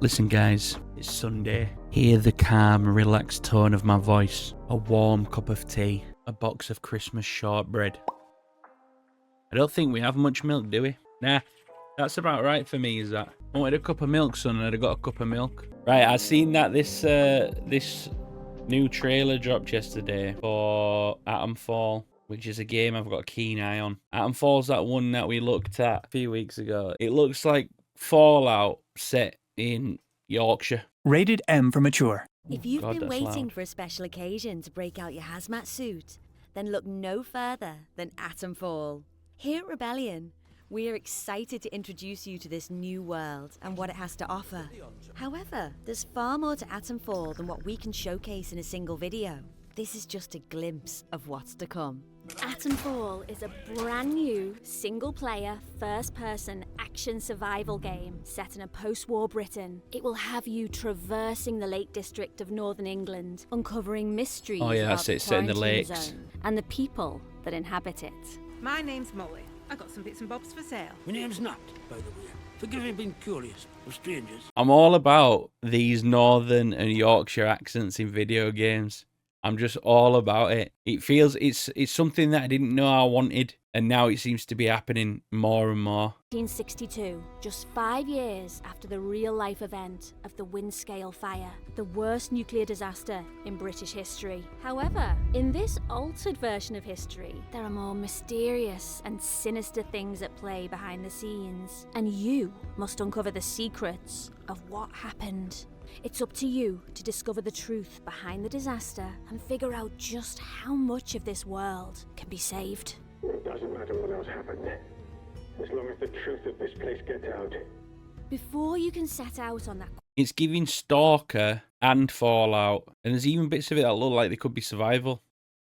Listen guys, it's Sunday. Hear the calm, relaxed tone of my voice. A warm cup of tea. A box of Christmas shortbread. I don't think we have much milk, do we? Nah, that's about right for me, is that? I wanted a cup of milk, son, and I'd have got a cup of milk. Right, I seen that this new trailer dropped yesterday for Atomfall, which is a game I've got a keen eye on. Atomfall's that one that we looked at a few weeks ago. It looks like Fallout set in Yorkshire. Rated M for mature. If you've God, been that's waiting loud. for a special occasion to break out your hazmat suit, then look no further than Atomfall. Here at Rebellion, we are excited to introduce you to this new world and what it has to offer. However, there's far more to Atomfall than what we can showcase in a single video. This is just a glimpse of what's to come. Atomfall is a brand new, single-player, first-person action survival game set in a post-war Britain. It will have you traversing the Lake District of Northern England, uncovering mysteries Oh, yeah, about that's the it, set in the quarantine lakes. zone and the people that inhabit it. My name's Molly. I got some bits and bobs for sale. My name's Nat, by the way. Forgive me being curious of strangers. I'm all about these Northern and Yorkshire accents in video games. I'm just all about it. It feels it's something that I didn't know I wanted, and now it seems to be happening more and more. 1962, just 5 years after the real-life event of the Windscale fire, the worst nuclear disaster in British history. However, in this altered version of history, there are more mysterious and sinister things at play behind the scenes, and you must uncover the secrets of what happened. It's up to you to discover the truth behind the disaster and figure out just how much of this world can be saved. It doesn't matter what else happened, as long as the truth of this place gets out. Before you can set out on that It's giving Stalker and Fallout, and there's even bits of it that look like they could be survival.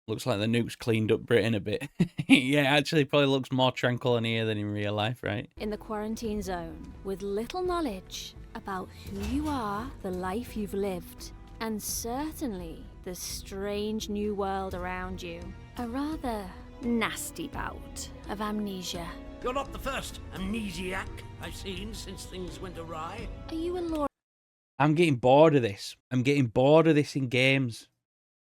Looks like the nukes cleaned up Britain a bit. Yeah, actually probably looks more tranquil in here than in real life, right? in the quarantine zone with little knowledge about who you are, the life you've lived, and certainly the strange new world around you. A rather nasty bout of amnesia. You're not the first amnesiac I've seen since things went awry. Are you a law? I'm getting bored of this. I'm getting bored of this in games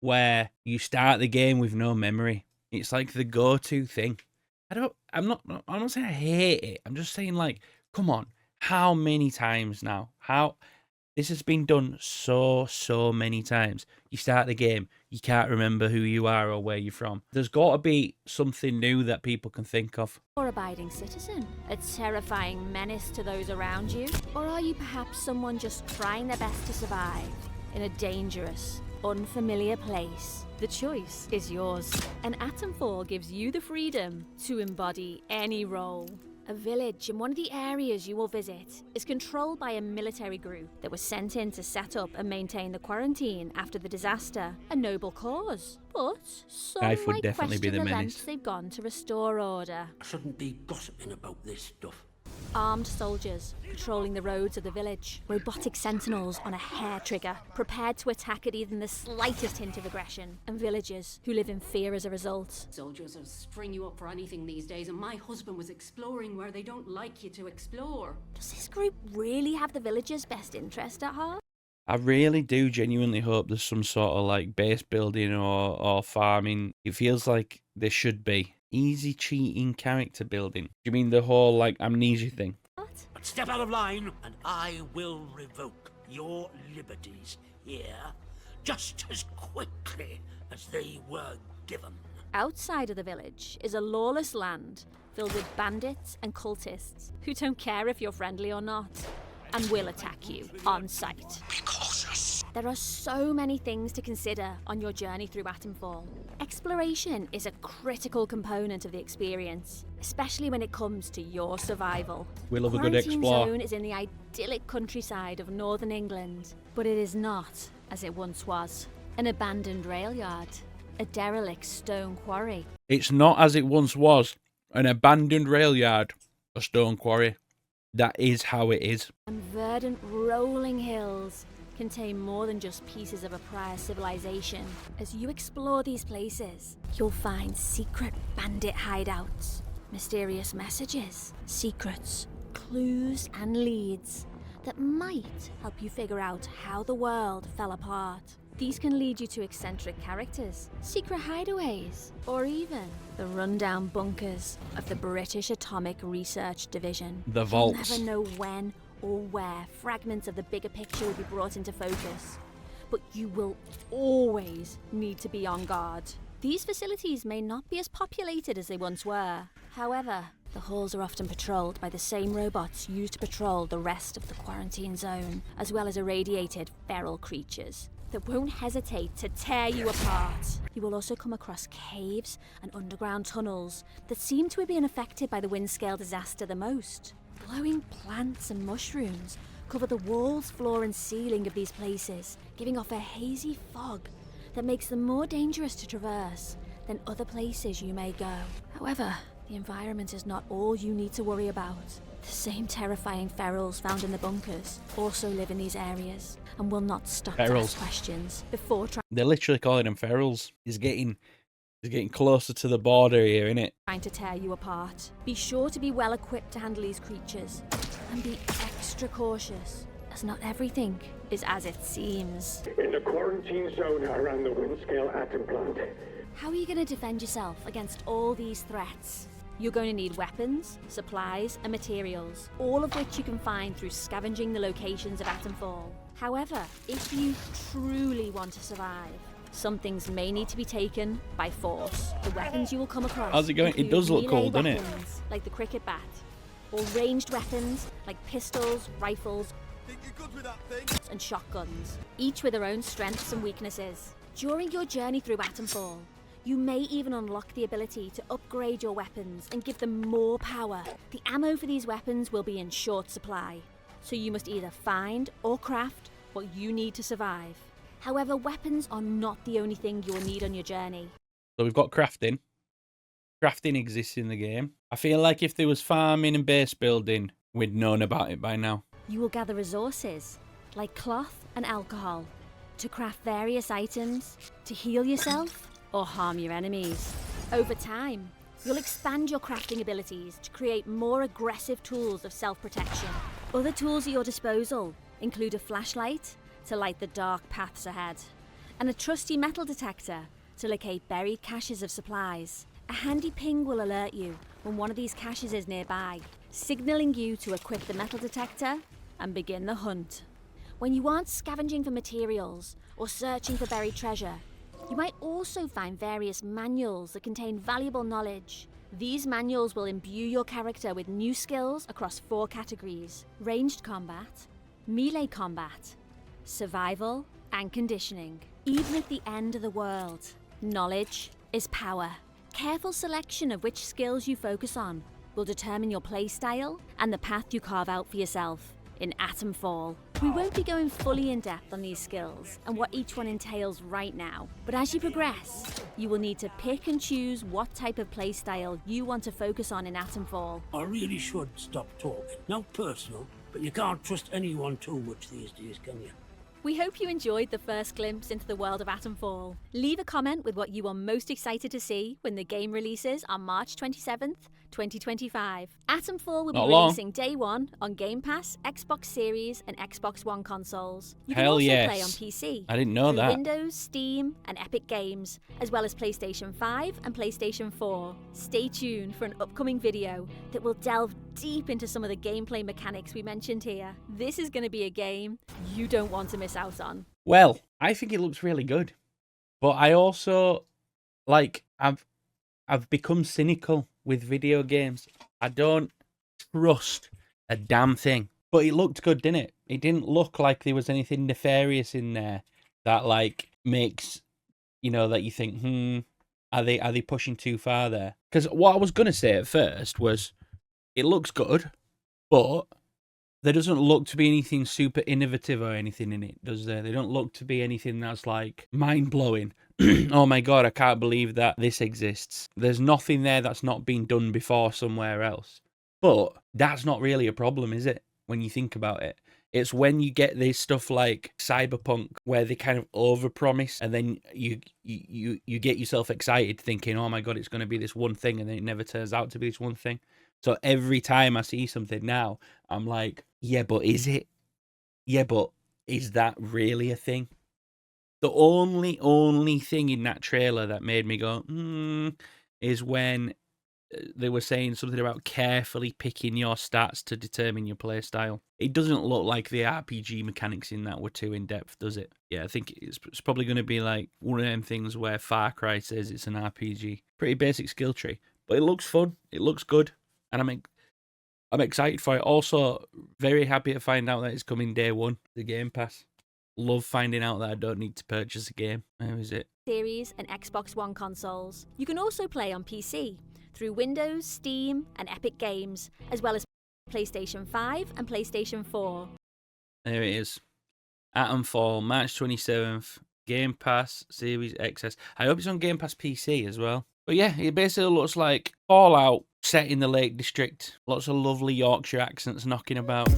where you start the game with no memory. It's like the go-to thing. I'm not saying I hate it. I'm just saying, like, come on. How many times now? This has been done so many times. You start the game, you can't remember who you are or where you're from. There's got to be something new that people can think of. Law-abiding citizen, a terrifying menace to those around you? Or are you perhaps someone just trying their best to survive in a dangerous, unfamiliar place? The choice is yours, and Atomfall gives you the freedom to embody any role. A village in one of the areas you will visit is controlled by a military group that was sent in to set up and maintain the quarantine after the disaster. A noble cause, but some Life would might definitely be question the the menace. lengths they've gone to restore order. I shouldn't be gossiping about this stuff. Armed soldiers patrolling the roads of the village. Robotic sentinels on a hair trigger, prepared to attack at even the slightest hint of aggression. And villagers who live in fear as a result. Soldiers will string you up for anything these days, and my husband was exploring where they don't like you to explore. Does this group really have the villagers' best interest at heart? I really do genuinely hope there's some sort of like base building or farming. It feels like there should be. Easy cheating character building. Do you mean the whole like amnesia thing? What? But step out of line, and I will revoke your liberties here just as quickly as they were given. Outside of the village is a lawless land filled with bandits and cultists who don't care if you're friendly or not and will attack you on sight. Be cautious. There are so many things to consider on your journey through Atomfall. Exploration is a critical component of the experience, especially when it comes to your survival. We love a good Quarantine explore. Zone is in the idyllic countryside of northern England, but it is not as it once was. An abandoned rail yard, a derelict stone quarry. It's not as it once was. An abandoned rail yard, a stone quarry. That is how it is. And verdant rolling hills contain more than just pieces of a prior civilization. As you explore these places, you'll find secret bandit hideouts, mysterious messages, secrets, clues and leads that might help you figure out how the world fell apart. These can lead you to eccentric characters, secret hideaways, or even the rundown bunkers of the British Atomic Research Division. The You'll vaults. never know when or where fragments of the bigger picture will be brought into focus, but you will always need to be on guard. These facilities may not be as populated as they once were. However, the halls are often patrolled by the same robots used to patrol the rest of the quarantine zone, as well as irradiated feral creatures that won't hesitate to tear you apart. You will also come across caves and underground tunnels that seem to have been affected by the wind-scale disaster the most. Glowing plants and mushrooms cover the walls, floor and ceiling of these places, giving off a hazy fog that makes them more dangerous to traverse than other places you may go. However, the environment is not all you need to worry about. The same terrifying ferals found in the bunkers also live in these areas and will not stop to Ferals. ask questions before They're literally calling them ferals. He's getting closer to the border here, innit? trying to tear you apart. Be sure to be well equipped to handle these creatures and be extra cautious, as not everything is as it seems. In the quarantine zone around the Windscale atom plant. How are you going to defend yourself against all these threats? You're going to need weapons, supplies, and materials, all of which you can find through scavenging the locations of Atomfall. However, if you truly want to survive, some things may need to be taken by force. The weapons you will come across. How's it going? It include does look melee cool, doesn't it? weapons, like the cricket bat, or ranged weapons like pistols, rifles, and shotguns, each with their own strengths and weaknesses. During your journey through Atomfall, you may even unlock the ability to upgrade your weapons and give them more power. The ammo for these weapons will be in short supply, so you must either find or craft what you need to survive. However, weapons are not the only thing you will need on your journey. So we've got crafting. Crafting exists in the game. I feel like if there was farming and base building, we'd known about it by now. You will gather resources, like cloth and alcohol, to craft various items, to heal yourself, or harm your enemies. Over time, you'll expand your crafting abilities to create more aggressive tools of self-protection. Other tools at your disposal include a flashlight to light the dark paths ahead, and a trusty metal detector to locate buried caches of supplies. A handy ping will alert you when one of these caches is nearby, signaling you to equip the metal detector and begin the hunt. When you aren't scavenging for materials or searching for buried treasure, you might also find various manuals that contain valuable knowledge. These manuals will imbue your character with new skills across 4 categories: ranged combat, melee combat, survival, and conditioning. Even at the end of the world, knowledge is power. Careful selection of which skills you focus on will determine your playstyle and the path you carve out for yourself in Atomfall. We won't be going fully in depth on these skills and what each one entails right now, but as you progress, you will need to pick and choose what type of playstyle you want to focus on in Atomfall. I really should stop talking. Not personal, but you can't trust anyone too much these days, can you? We hope you enjoyed the first glimpse into the world of Atomfall. Leave a comment with what you are most excited to see when the game releases on March 27th, 2025. Atomfall will be Not long. releasing day 1 on Game Pass, Xbox Series, and Xbox One consoles. You can Hell also yes. play on PC. I didn't know through that. Windows, Steam, and Epic Games, as well as PlayStation 5 and PlayStation 4. Stay tuned for an upcoming video that will delve deep into some of the gameplay mechanics we mentioned here. This is going to be a game you don't want to miss out on. Well, I think it looks really good. But I also, I've become cynical with video games. I don't trust a damn thing. But it looked good, didn't it? It didn't look like there was anything nefarious in there that makes, that you think, are they pushing too far there? Because what I was gonna say at first was, it looks good, but there doesn't look to be anything super innovative or anything in it, does there? They don't look to be anything that's mind blowing. Oh my god, I can't believe that this exists. There's nothing there that's not been done before somewhere else. But that's not really a problem, is it? When you think about it, it's when you get this stuff like Cyberpunk, where they kind of overpromise, and then you get yourself excited, thinking, "Oh my god, it's going to be this one thing," and then it never turns out to be this one thing. So every time I see something now, I'm like, "Yeah, but is it? Yeah, but is that really a thing? The only thing in that trailer that made me go, is when they were saying something about carefully picking your stats to determine your playstyle. It doesn't look like the RPG mechanics in that were too in-depth, does it? Yeah, I think it's probably going to be like one of them things where Far Cry says it's an RPG. Pretty basic skill tree. But it looks fun. It looks good. And I'm excited for it. Also, very happy to find out that it's coming day one, the Game Pass. Love finding out that I don't need to purchase a game. Where is it? Series and Xbox One consoles. You can also play on PC through Windows, Steam, and Epic Games, as well as PlayStation 5 and PlayStation 4. There it is. Atomfall, March 27th. Game Pass, Series XS. I hope it's on Game Pass PC as well. But yeah, it basically looks like Fallout set in the Lake District. Lots of lovely Yorkshire accents knocking about.